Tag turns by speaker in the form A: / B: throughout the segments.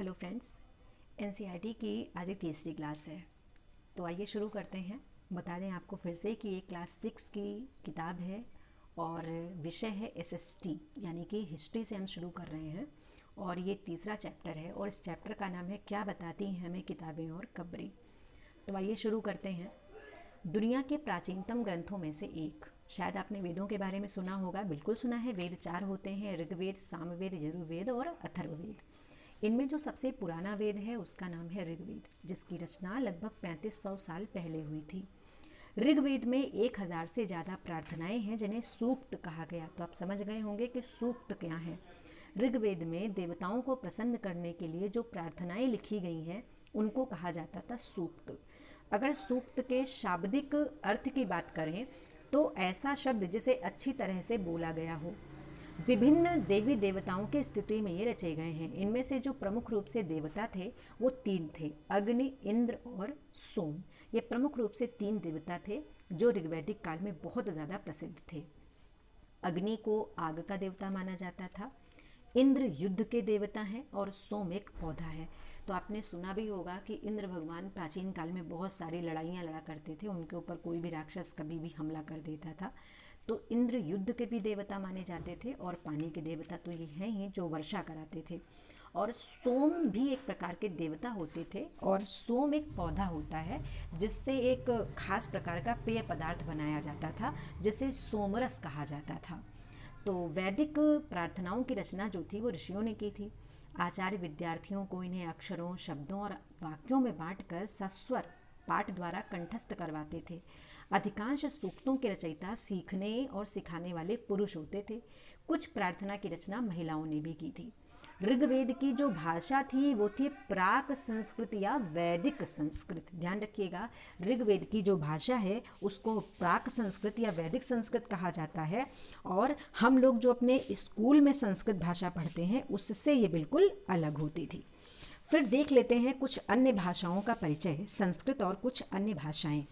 A: Hello friends, NCERT की आज एक तीसरी क्लास है। तो आइए शुरू करते हैं। बता दें आपको फिर से कि ये क्लास 6 की किताब है और विषय है एसएसटी यानी कि हिस्ट्री से हम शुरू कर रहे हैं। और ये तीसरा चैप्टर है और इस चैप्टर का नाम है क्या बताती हैं हमें किताबें और खबरें। तो आइए शुरू करते हैं। दुनिया के प्राचीनतम ग्रंथों में से एक, शायद आपने वेदों के बारे में सुना होगा। बिल्कुल सुना है। वेद 4 होते हैं, ऋग्वेद, सामवेद, यजुर्वेद और अथर्ववेद। इनमें जो सबसे पुराना वेद है उसका नाम है ऋग्वेद, जिसकी रचना लगभग 3500 साल पहले हुई थी। ऋग्वेद में 1000 से ज़्यादा प्रार्थनाएं हैं जिन्हें सूक्त कहा गया। तो आप समझ गए होंगे कि सूक्त क्या है। ऋग्वेद में देवताओं को प्रसन्न करने के लिए जो प्रार्थनाएं लिखी गई हैं उनको कहा जाता था सूक्त। अगर सूक्त के शाब्दिक अर्थ की बात करें तो ऐसा शब्द जिसे अच्छी तरह से बोला गया हो। विभिन्न देवी देवताओं की स्तुति में ये रचे गए हैं। इनमें से जो प्रमुख रूप से देवता थे वो 3 थे, अग्नि, इंद्र और सोम। ये प्रमुख रूप से 3 देवता थे जो ऋग्वैदिक काल में बहुत ज़्यादा प्रसिद्ध थे। अग्नि को आग का देवता माना जाता था, इंद्र युद्ध के देवता हैं और सोम एक पौधा है। तो आपने सुना भी होगा कि इंद्र भगवान प्राचीन काल में बहुत सारी लड़ाइयाँ लड़ा करते थे, उनके ऊपर कोई भी राक्षस कभी भी हमला कर देता था। तो इंद्र युद्ध के भी देवता माने जाते थे और पानी के देवता तो ये हैं ही जो वर्षा कराते थे। और सोम भी एक प्रकार के देवता होते थे और सोम एक पौधा होता है जिससे एक खास प्रकार का पेय पदार्थ बनाया जाता था जिसे सोमरस कहा जाता था। तो वैदिक प्रार्थनाओं की रचना जो थी वो ऋषियों ने की थी। आचार्य विद्यार्थियों को इन्हें अक्षरों, शब्दों और वाक्यों में बांटकर सस्वर पाठ द्वारा कंठस्थ करवाते थे। अधिकांश सूक्तों के रचयिता सीखने और सिखाने वाले पुरुष होते थे। कुछ प्रार्थना की रचना महिलाओं ने भी की थी। ऋग्वेद की जो भाषा थी वो थी प्राक संस्कृत या वैदिक संस्कृत। ध्यान रखिएगा, ऋग्वेद की जो भाषा है उसको प्राक संस्कृत या वैदिक संस्कृत कहा जाता है। और हम लोग जो अपने स्कूल में संस्कृत भाषा पढ़ते हैं उससे ये बिल्कुल अलग होती थी। फिर देख लेते हैं कुछ अन्य भाषाओं का परिचय, संस्कृत और कुछ अन्य भाषाएं।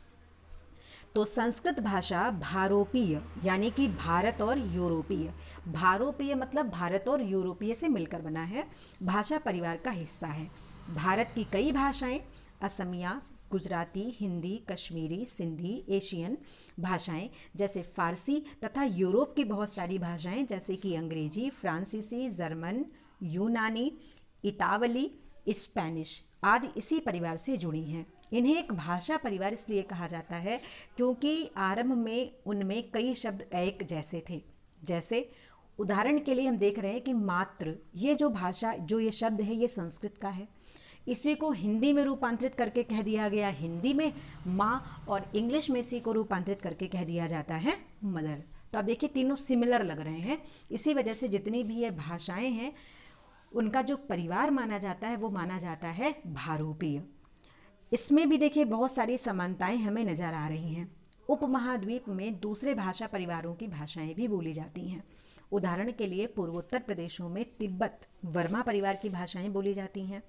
A: तो संस्कृत भाषा भारोपीय यानी कि भारत और यूरोपीय, भारोपीय मतलब भारत और यूरोपीय से मिलकर बना है, भाषा परिवार का हिस्सा है। भारत की कई भाषाएं, असमिया, गुजराती, हिंदी, कश्मीरी, सिंधी, एशियन भाषाएं जैसे फारसी तथा यूरोप की बहुत सारी भाषाएं जैसे कि अंग्रेजी, फ्रांसीसी, जर्मन, यूनानी, इतावली, स्पेनिश आदि इसी परिवार से जुड़ी हैं। इन्हें एक भाषा परिवार इसलिए कहा जाता है क्योंकि आरंभ में उनमें कई शब्द एक जैसे थे। जैसे उदाहरण के लिए हम देख रहे हैं कि मात्र, ये जो भाषा, जो ये शब्द है ये संस्कृत का है। इसी को हिंदी में रूपांतरित करके कह दिया गया हिंदी में माँ, और इंग्लिश में इसी को रूपांतरित करके कह दिया जाता है मदर। तो आप देखिए तीनों सिमिलर लग रहे हैं। इसी वजह से जितनी भी ये भाषाएं हैं उनका जो परिवार माना जाता है वो माना जाता है भारोपीय। इसमें भी देखिए बहुत सारी समानताएं हमें नजर आ रही हैं। उपमहाद्वीप में दूसरे भाषा परिवारों की भाषाएं भी बोली जाती हैं। उदाहरण के लिए पूर्वोत्तर प्रदेशों में तिब्बत वर्मा परिवार की भाषाएं बोली जाती हैं।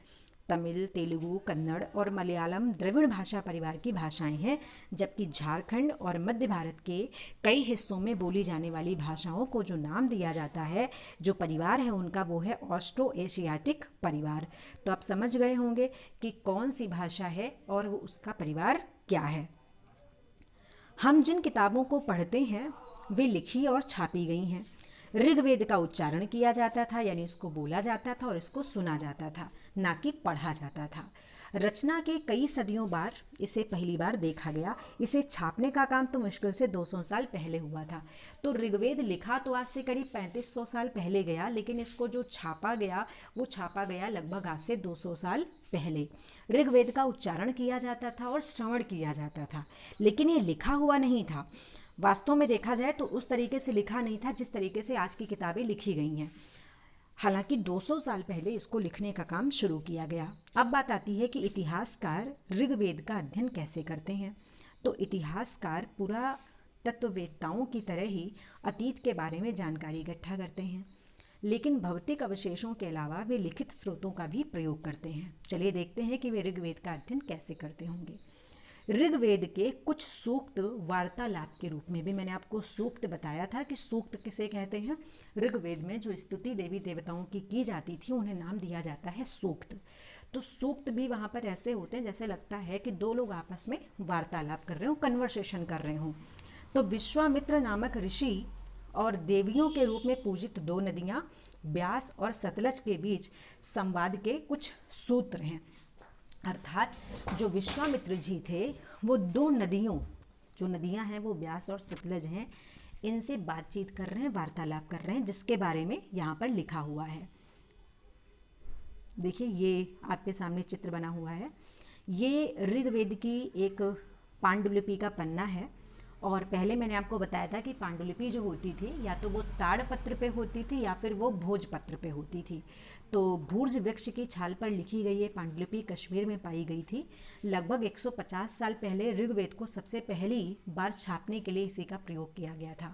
A: तमिल, तेलुगु, कन्नड़ और मलयालम द्रविड़ भाषा परिवार की भाषाएं हैं, जबकि झारखंड और मध्य भारत के कई हिस्सों में बोली जाने वाली भाषाओं को जो नाम दिया जाता है, जो परिवार है उनका, वो है ऑस्ट्रो एशियाटिक परिवार। तो आप समझ गए होंगे कि कौन सी भाषा है और उसका परिवार क्या है। हम जिन किताबों को पढ़ते हैं वे लिखी और छापी गई हैं। ऋग्वेद का उच्चारण किया जाता था यानी उसको बोला जाता था और इसको सुना जाता था, ना कि पढ़ा जाता था। रचना के कई सदियों बाद इसे पहली बार देखा गया। इसे छापने का काम तो मुश्किल से 200 साल पहले हुआ था। तो ऋग्वेद लिखा तो आज से करीब 3500 साल पहले गया, लेकिन इसको जो छापा गया वो छापा गया लगभग आज से 200 साल पहले। ऋग्वेद का उच्चारण किया जाता था और श्रवण किया जाता था, लेकिन ये लिखा हुआ नहीं था। वास्तव में देखा जाए तो उस तरीके से लिखा नहीं था जिस तरीके से आज की किताबें लिखी गई हैं। हालांकि 200 साल पहले इसको लिखने का काम शुरू किया गया। अब बात आती है कि इतिहासकार ऋग्वेद का अध्ययन कैसे करते हैं। तो इतिहासकार पूरा तत्ववेत्ताओं की तरह ही अतीत के बारे में जानकारी इकट्ठा करते हैं, लेकिन भौतिक अवशेषों के अलावा वे लिखित स्रोतों का भी प्रयोग करते हैं। चलिए देखते हैं कि वे ऋग्वेद का अध्ययन कैसे करते होंगे। ऋग्वेद के कुछ सूक्त वार्तालाप के रूप में भी मैंने आपको सूक्त बताया था कि सूक्त किसे कहते हैं। ऋग्वेद में जो स्तुति देवी देवताओं की जाती थी उन्हें नाम दिया जाता है सूक्त। तो सूक्त भी वहाँ पर ऐसे होते हैं जैसे लगता है कि दो लोग आपस में वार्तालाप कर रहे हो, कन्वर्सेशन कर रहे हों। तो विश्वामित्र नामक ऋषि और देवियों के रूप में पूजित दो नदियाँ ब्यास और सतलज के बीच संवाद के कुछ सूत्र हैं। अर्थात जो विश्वामित्र जी थे वो दो नदियों, जो नदियां हैं वो ब्यास और सतलज हैं, इनसे बातचीत कर रहे हैं, वार्तालाप कर रहे हैं, जिसके बारे में यहाँ पर लिखा हुआ है। देखिए ये आपके सामने चित्र बना हुआ है। ये ऋग्वेद की एक पांडुलिपि का पन्ना है। और पहले मैंने आपको बताया था कि पांडुलिपि जो होती थी या तो वो ताड़पत्र पे होती थी या फिर वो भोजपत्र पे होती थी। तो भूर्ज वृक्ष की छाल पर लिखी गई ये पांडुलिपि कश्मीर में पाई गई थी। लगभग 150 साल पहले ऋग्वेद को सबसे पहली बार छापने के लिए इसी का प्रयोग किया गया था।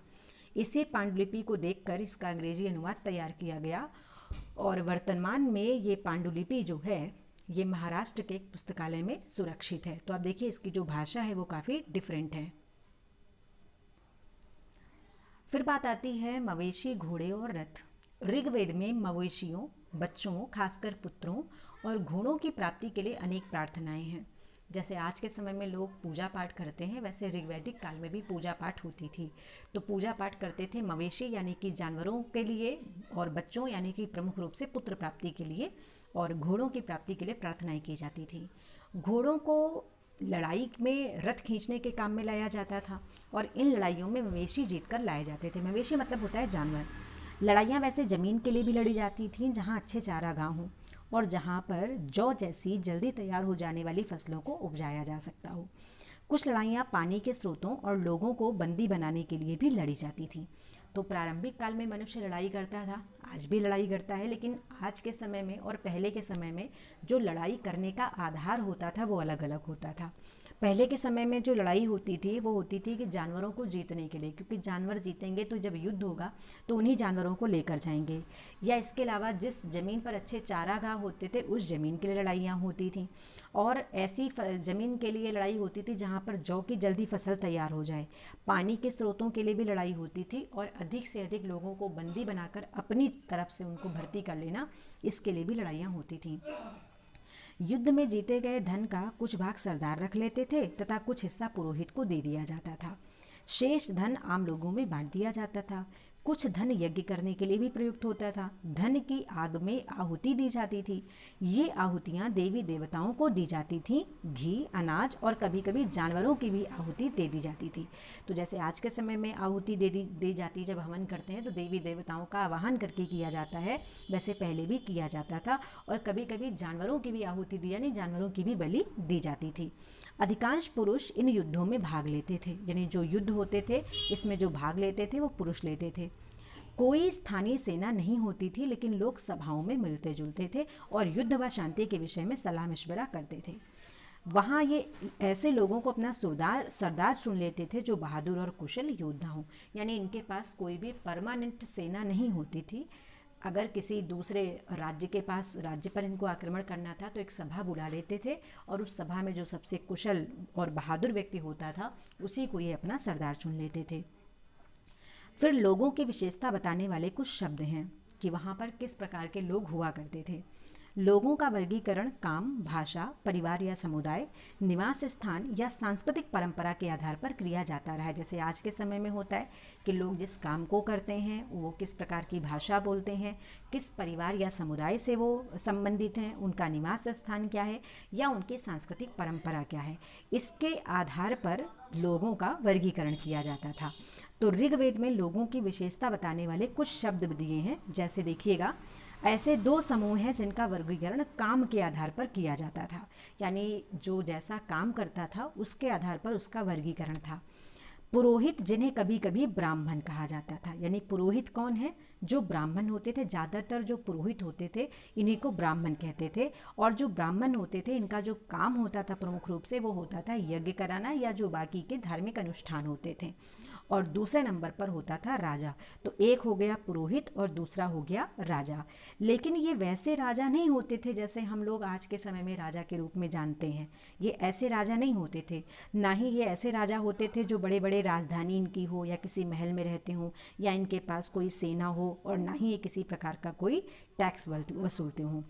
A: इसी पांडुलिपि को देखकर इसका अंग्रेजी अनुवाद तैयार किया गया और वर्तमान में ये पांडुलिपि जो है ये महाराष्ट्र के एक पुस्तकालय में सुरक्षित है। तो आप देखिए इसकी जो भाषा है वो काफ़ी डिफरेंट है। फिर बात आती है मवेशी, घोड़े और रथ। ऋग्वेद में मवेशियों, बच्चों, खासकर पुत्रों और घोड़ों की प्राप्ति के लिए अनेक प्रार्थनाएं हैं। जैसे आज के समय में लोग पूजा पाठ करते हैं, वैसे ऋग्वैदिक काल में भी पूजा पाठ होती थी। तो पूजा पाठ करते थे मवेशी यानी कि जानवरों के लिए, और बच्चों यानी कि प्रमुख रूप से पुत्र प्राप्ति के लिए, और घोड़ों की प्राप्ति के लिए प्रार्थनाएं की जाती थी। घोड़ों को लड़ाई में रथ खींचने के काम में लाया जाता था और इन लड़ाइयों में मवेशी जीतकर लाए जाते थे। मवेशी मतलब होता है जानवर। लड़ाइयाँ वैसे ज़मीन के लिए भी लड़ी जाती थीं जहाँ अच्छे चारागाह हों और जहाँ पर जौ जैसी जल्दी तैयार हो जाने वाली फसलों को उपजाया जा सकता हो। कुछ लड़ाइयाँ पानी के स्रोतों और लोगों को बंदी बनाने के लिए भी लड़ी जाती थीं। तो प्रारंभिक काल में मनुष्य लड़ाई करता था, आज भी लड़ाई करता है, लेकिन आज के समय में और पहले के समय में जो लड़ाई करने का आधार होता था वो अलग अलग होता था। पहले के समय में जो लड़ाई होती थी वो होती थी कि जानवरों को जीतने के लिए, क्योंकि जानवर जीतेंगे तो जब युद्ध होगा तो उन्हीं जानवरों को लेकर जाएंगे, या इसके अलावा जिस ज़मीन पर अच्छे चारागाह होते थे उस ज़मीन के लिए लड़ाइयाँ होती थीं। और ऐसी ज़मीन के लिए लड़ाई होती थी जहाँ पर जौ की जल्दी फसल तैयार हो जाए। पानी के स्रोतों के लिए भी लड़ाई होती थी और अधिक से अधिक लोगों को बंदी बनाकर अपनी तरफ से उनको भर्ती कर लेना, इसके लिए भी लड़ाइयाँ होती थीं। युद्ध में जीते गए धन का कुछ भाग सरदार रख लेते थे तथा कुछ हिस्सा पुरोहित को दे दिया जाता था। शेष धन आम लोगों में बांट दिया जाता था। कुछ धन यज्ञ करने के लिए भी प्रयुक्त होता था। धन की आग में आहुति दी जाती थी। ये आहुतियाँ देवी देवताओं को दी जाती थीं। घी, अनाज और कभी कभी जानवरों की भी आहुति दे दी जाती थी। तो जैसे आज के समय में आहुति दी जाती, जब हवन करते हैं तो देवी देवताओं का आवाहन करके किया जाता है, वैसे पहले भी किया जाता था। और कभी कभी जानवरों की भी आहुति दी, यानी जानवरों की भी बलि दी जाती थी। अधिकांश पुरुष इन युद्धों में भाग लेते थे, यानी जो युद्ध होते थे इसमें जो भाग लेते थे वो पुरुष लेते थे। कोई स्थानीय सेना नहीं होती थी, लेकिन लोग सभाओं में मिलते जुलते थे और युद्ध व शांति के विषय में सलाह मशवरा करते थे। वहाँ ये ऐसे लोगों को अपना सरदार चुन लेते थे जो बहादुर और कुशल योद्धा हों, यानी इनके पास कोई भी परमानेंट सेना नहीं होती थी। अगर किसी दूसरे राज्य के पास, राज्य पर इनको आक्रमण करना था तो एक सभा बुला लेते थे और उस सभा में जो सबसे कुशल और बहादुर व्यक्ति होता था उसी को ये अपना सरदार चुन लेते थे। फिर लोगों की विशेषता बताने वाले कुछ शब्द हैं कि वहाँ पर किस प्रकार के लोग हुआ करते थे। लोगों का वर्गीकरण काम, भाषा, परिवार या समुदाय, निवास स्थान या सांस्कृतिक परंपरा के आधार पर किया जाता रहा है। जैसे आज के समय में होता है कि लोग जिस काम को करते हैं वो किस प्रकार की भाषा बोलते हैं, किस परिवार या समुदाय से वो संबंधित हैं, उनका निवास स्थान क्या है या उनकी सांस्कृतिक परंपरा क्या है, इसके आधार पर लोगों का वर्गीकरण किया जाता था। तो ऋग्वेद में लोगों की विशेषता बताने वाले कुछ शब्द दिए हैं। जैसे देखिएगा, ऐसे दो समूह हैं जिनका वर्गीकरण काम के आधार पर किया जाता था, यानी जो जैसा काम करता था उसके आधार पर उसका वर्गीकरण था। पुरोहित, जिन्हें कभी कभी ब्राह्मण कहा जाता था, यानी पुरोहित कौन है? जो ब्राह्मण होते थे, ज़्यादातर जो पुरोहित होते थे इन्हीं को ब्राह्मण कहते थे। और जो ब्राह्मण होते थे इनका जो काम होता था प्रमुख रूप से वो होता था यज्ञ कराना या जो बाकी के धार्मिक अनुष्ठान होते थे। और दूसरे नंबर पर होता था राजा। तो एक हो गया पुरोहित और दूसरा हो गया राजा। लेकिन ये वैसे राजा नहीं होते थे जैसे हम लोग आज के समय में राजा के रूप में जानते हैं। ये ऐसे राजा नहीं होते थे, ना ही ये ऐसे राजा होते थे जो बड़े बड़े राजधानी इनकी हो या किसी महल में रहते हों या इनके पास कोई सेना हो, और ना ही ये किसी प्रकार का कोई टैक्स वसूलते हों।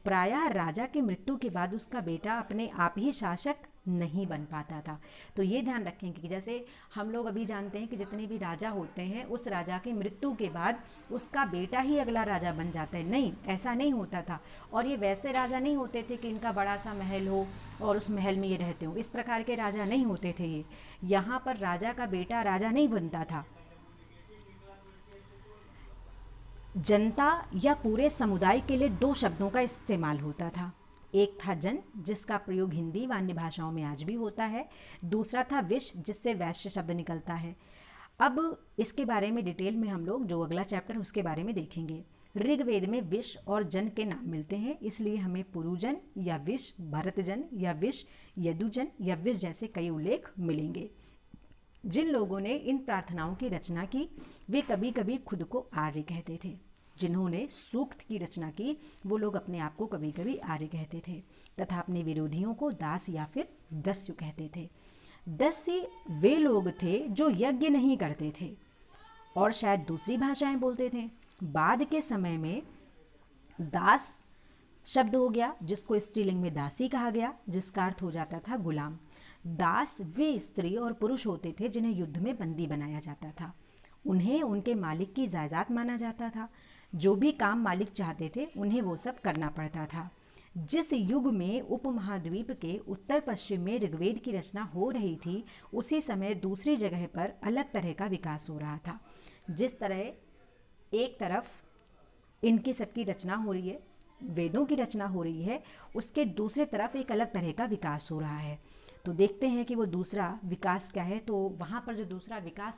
A: प्रायः राजा की मृत्यु के बाद उसका बेटा अपने आप ही शासक नहीं बन पाता था। तो ये ध्यान रखेंगे कि जैसे हम लोग अभी जानते हैं कि जितने भी राजा होते हैं उस राजा की मृत्यु के बाद उसका बेटा ही अगला राजा बन जाता है। नहीं, ऐसा नहीं होता था। और ये वैसे राजा नहीं होते थे कि इनका बड़ा सा महल हो और उस महल में ये रहते हो, इस प्रकार के राजा नहीं होते थे ये। यहाँ पर राजा का बेटा राजा नहीं बनता था। जनता या पूरे समुदाय के लिए दो शब्दों का इस्तेमाल होता था। एक था जन, जिसका प्रयोग हिंदी व अन्य भाषाओं में आज भी होता है। दूसरा था विश, जिससे वैश्य शब्द निकलता है। अब इसके बारे में डिटेल में हम लोग जो अगला चैप्टर उसके बारे में देखेंगे। ऋग्वेद में विश और जन के नाम मिलते हैं, इसलिए हमें पुरुजन या विश, भरतजन या विश, यदुजन या विश जैसे कई उल्लेख मिलेंगे। जिन लोगों ने इन प्रार्थनाओं की रचना की वे कभी कभी खुद को आर्य कहते थे। जिन्होंने सूक्त की रचना की वो लोग अपने आप को कभी कभी आर्य कहते थे तथा अपने विरोधियों को दास या फिर दस्यु कहते थे। दस्य वे लोग थे जो यज्ञ नहीं करते थे और शायद दूसरी भाषाएं बोलते थे। बाद के समय में दास शब्द हो गया जिसको स्त्रीलिंग में दासी कहा गया, जिसका अर्थ हो जाता था गुलाम। दास वे स्त्री और पुरुष होते थे जिन्हें युद्ध में बंदी बनाया जाता था। उन्हें उनके मालिक की जायदाद माना जाता था। जो भी काम मालिक चाहते थे उन्हें वो सब करना पड़ता था। जिस युग में उपमहाद्वीप के उत्तर पश्चिम में ऋग्वेद की रचना हो रही थी उसी समय दूसरी जगह पर अलग तरह का विकास हो रहा था। जिस तरह एक तरफ इनकी सबकी रचना हो रही है, वेदों की रचना हो रही है, उसके दूसरे तरफ एक अलग तरह का विकास हो रहा है। तो देखते हैं कि वो दूसरा विकास क्या है। तो वहाँ पर जो दूसरा विकास